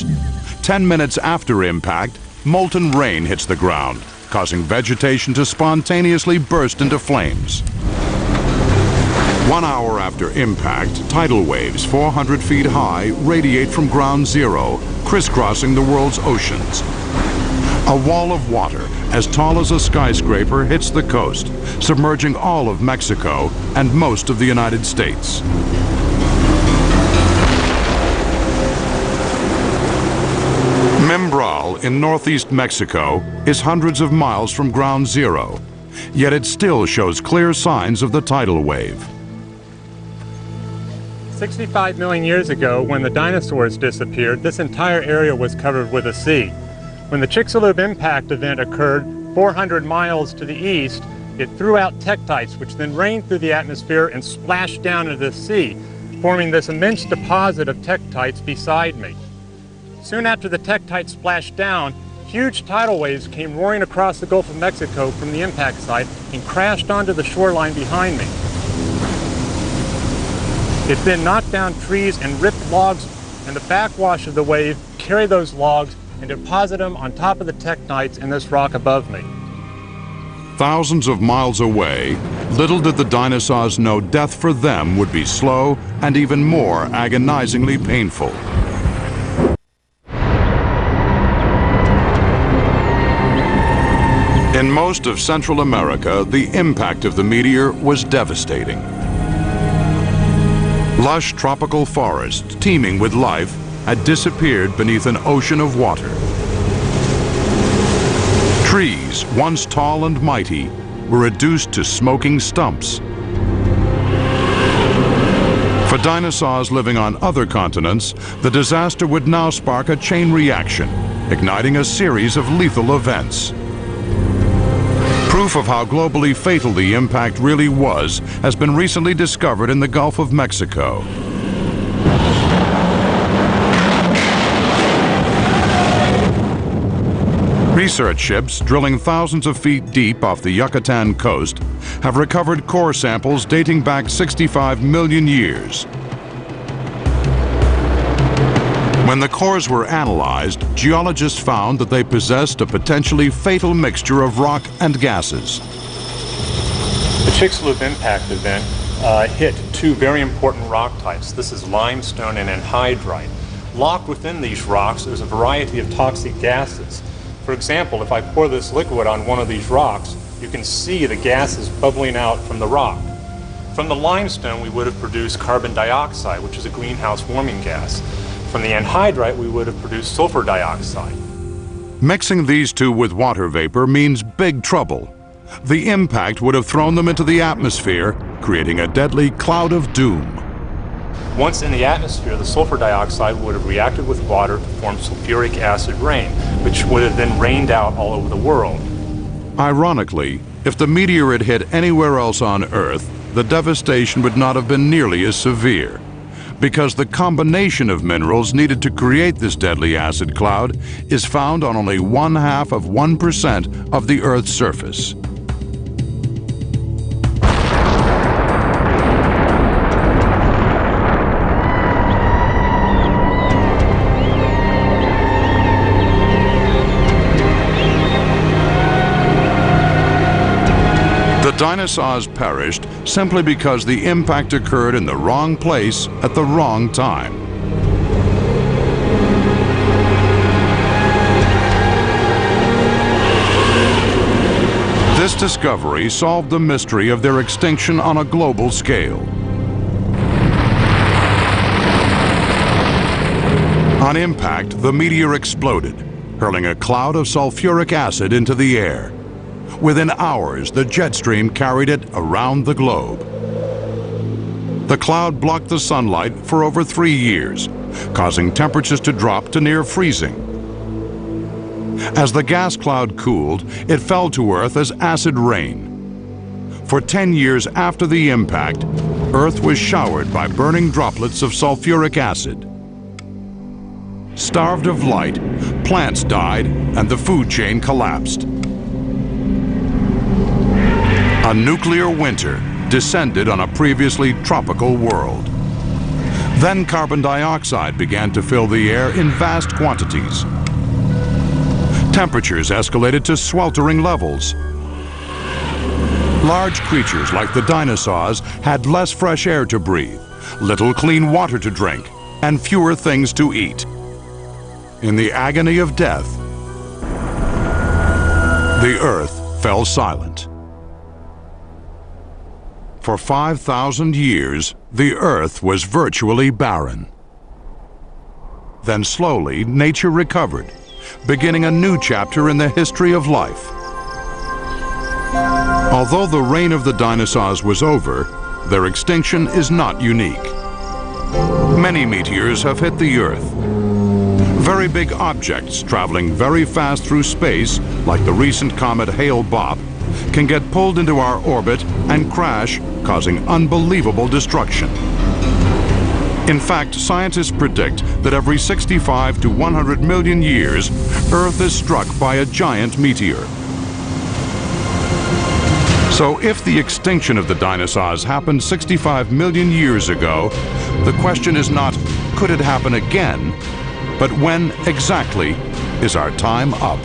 oceans. 10 minutes after impact, molten rain hits the ground, causing vegetation to spontaneously burst into flames. 1 hour after impact, tidal waves 400 feet high radiate from ground zero, crisscrossing the world's oceans. A wall of water as tall as a skyscraper hits the coast, submerging all of Mexico and most of the United States. Mimbral in northeast Mexico is hundreds of miles from ground zero, yet it still shows clear signs of the tidal wave. 65 million years ago, when the dinosaurs disappeared, this entire area was covered with a sea. When the Chicxulub impact event occurred 400 miles to the east, it threw out tektites, which then rained through the atmosphere and splashed down into the sea, forming this immense deposit of tektites beside me. Soon after the tektites splashed down, huge tidal waves came roaring across the Gulf of Mexico from the impact site and crashed onto the shoreline behind me. It then knocked down trees and ripped logs, and the backwash of the wave carried those logs and deposited them on top of the tektites in this rock above me. Thousands of miles away, little did the dinosaurs know death for them would be slow and even more agonizingly painful. In most of Central America, the impact of the meteor was devastating. Lush tropical forests teeming with life had disappeared beneath an ocean of water. Trees, once tall and mighty, were reduced to smoking stumps. For dinosaurs living on other continents, the disaster would now spark a chain reaction, igniting a series of lethal events. Proof of how globally fatal the impact really was has been recently discovered in the Gulf of Mexico. Research ships drilling thousands of feet deep off the Yucatan coast have recovered core samples dating back 65 million years. When the cores were analyzed, geologists found that they possessed a potentially fatal mixture of rock and gases. The Chicxulub impact event hit two very important rock types. This is limestone and anhydrite. Locked within these rocks, there's a variety of toxic gases. For example, if I pour this liquid on one of these rocks, you can see the gases bubbling out from the rock. From the limestone, we would have produced carbon dioxide, which is a greenhouse warming gas. From the anhydrite, we would have produced sulfur dioxide. Mixing these two with water vapor means big trouble. The impact would have thrown them into the atmosphere, creating a deadly cloud of doom. Once in the atmosphere, the sulfur dioxide would have reacted with water to form sulfuric acid rain, which would have then rained out all over the world. Ironically, if the meteor had hit anywhere else on Earth, the devastation would not have been nearly as severe, because the combination of minerals needed to create this deadly acid cloud is found on only 0.5% of the Earth's surface. The dinosaurs perished simply because the impact occurred in the wrong place at the wrong time. This discovery solved the mystery of their extinction on a global scale. On impact, the meteor exploded, hurling a cloud of sulfuric acid into the air. Within hours, the jet stream carried it around the globe. The cloud blocked the sunlight for over 3 years, causing temperatures to drop to near freezing. As the gas cloud cooled, it fell to Earth as acid rain. For 10 years after the impact, Earth was showered by burning droplets of sulfuric acid. Starved of light, plants died and the food chain collapsed. A nuclear winter descended on a previously tropical world. Then carbon dioxide began to fill the air in vast quantities. Temperatures escalated to sweltering levels. Large creatures like the dinosaurs had less fresh air to breathe, little clean water to drink, and fewer things to eat. In the agony of death, the earth fell silent. For 5,000 years, the earth was virtually barren. Then slowly, nature recovered, beginning a new chapter in the history of life. Although the reign of the dinosaurs was over, their extinction is not unique. Many meteors have hit the Earth. Very big objects traveling very fast through space, like the recent comet Hale-Bopp, can get pulled into our orbit and crash, causing unbelievable destruction. In fact, scientists predict that every 65 to 100 million years, Earth is struck by a giant meteor. So if the extinction of the dinosaurs happened 65 million years ago, the question is not, could it happen again, but when exactly is our time up?